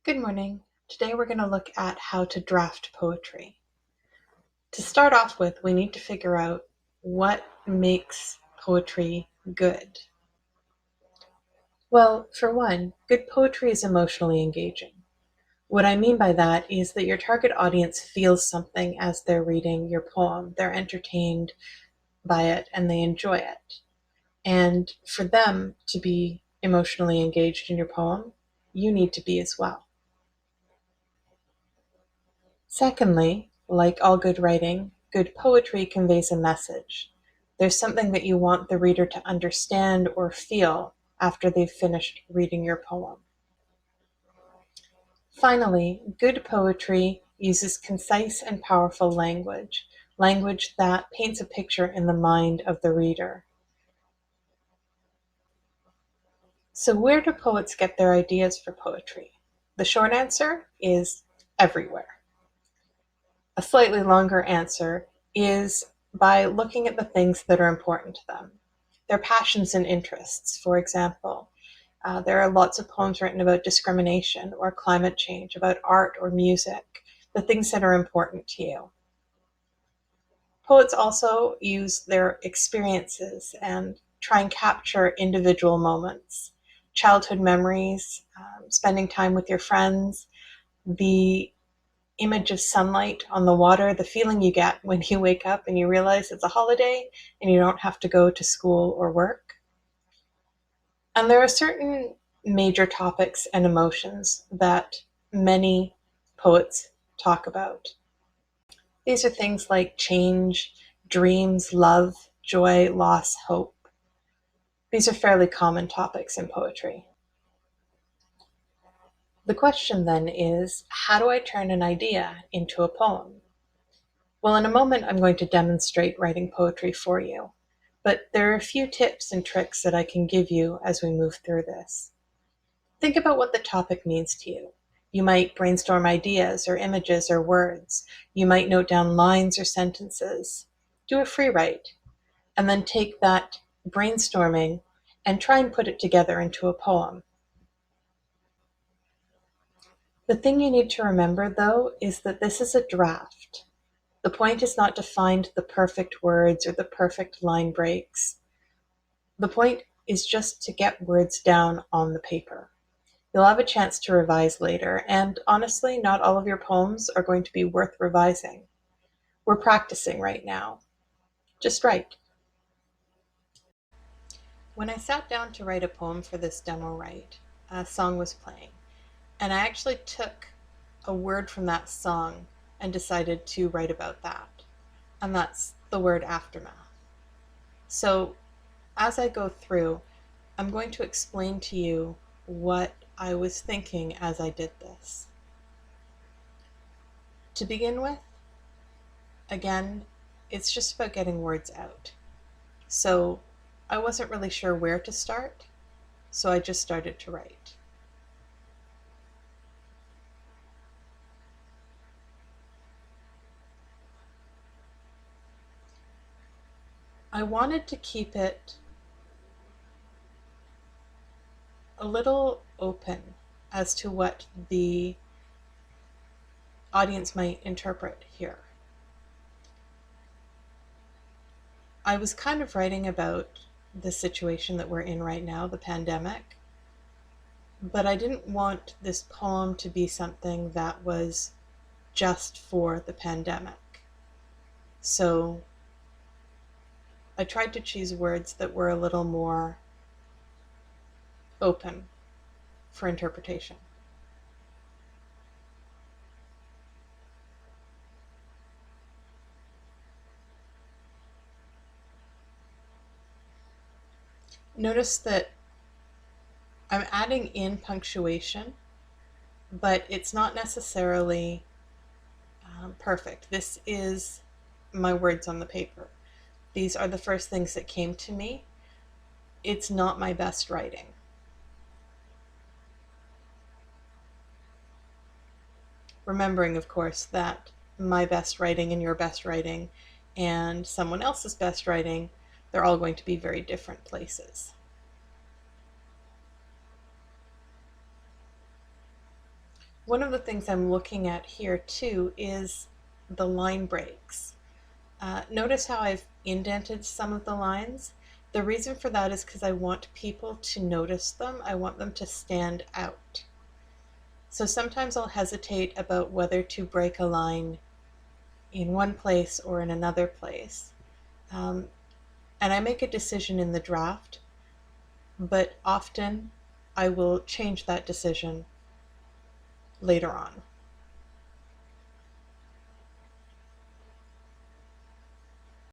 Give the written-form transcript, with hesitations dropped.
Good morning. Today we're going to look at how to draft poetry. To start off with, we need to figure out what makes poetry good. Well, for one, good poetry is emotionally engaging. What I mean by that is that your target audience feels something as they're reading your poem. They're entertained by it and they enjoy it. And for them to be emotionally engaged in your poem, you need to be as well. Secondly, like all good writing, good poetry conveys a message. There's something that you want the reader to understand or feel after they've finished reading your poem. Finally, good poetry uses concise and powerful language that paints a picture in the mind of the reader. So where do poets get their ideas for poetry? The short answer is everywhere. A slightly longer answer is by looking at the things that are important to them, their passions and interests. For example, there are lots of poems written about discrimination or climate change, about art or music, the things that are important to you. Poets also use their experiences and try and capture individual moments, childhood memories, spending time with your friends, the image of sunlight on the water, the feeling you get when you wake up and you realize it's a holiday and you don't have to go to school or work. And there are certain major topics and emotions that many poets talk about. These are things like change, dreams, love, joy, loss, hope. These are fairly common topics in poetry. The question then is, how do I turn an idea into a poem? Well, in a moment, I'm going to demonstrate writing poetry for you, but there are a few tips and tricks that I can give you as we move through this. Think about what the topic means to you. You might brainstorm ideas or images or words. You might note down lines or sentences. Do a free write, and then take that brainstorming and try and put it together into a poem. The thing you need to remember, though, is that this is a draft. The point is not to find the perfect words or the perfect line breaks. The point is just to get words down on the paper. You'll have a chance to revise later, and honestly, not all of your poems are going to be worth revising. We're practicing right now. Just write. When I sat down to write a poem for this demo write, a song was playing, and I actually took a word from that song and decided to write about that. And that's the word aftermath. So as I go through, I'm going to explain to you what I was thinking as I did this. To begin with, again, it's just about getting words out. So I wasn't really sure where to start, so I just started to write. I wanted to keep it a little open as to what the audience might interpret here. I was kind of writing about the situation that we're in right now, the pandemic, but I didn't want this poem to be something that was just for the pandemic. So I tried to choose words that were a little more open for interpretation. Notice that I'm adding in punctuation, but it's not necessarily perfect. This is my words on the paper. These are the first things that came to me. It's not my best writing. Remembering, of course, that my best writing and your best writing and someone else's best writing, they're all going to be very different places. One of the things I'm looking at here too is the line breaks. Notice how I've indented some of the lines? The reason for that is because I want people to notice them. I want them to stand out. So sometimes I'll hesitate about whether to break a line in one place or in another place. And I make a decision in the draft, but often I will change that decision later on.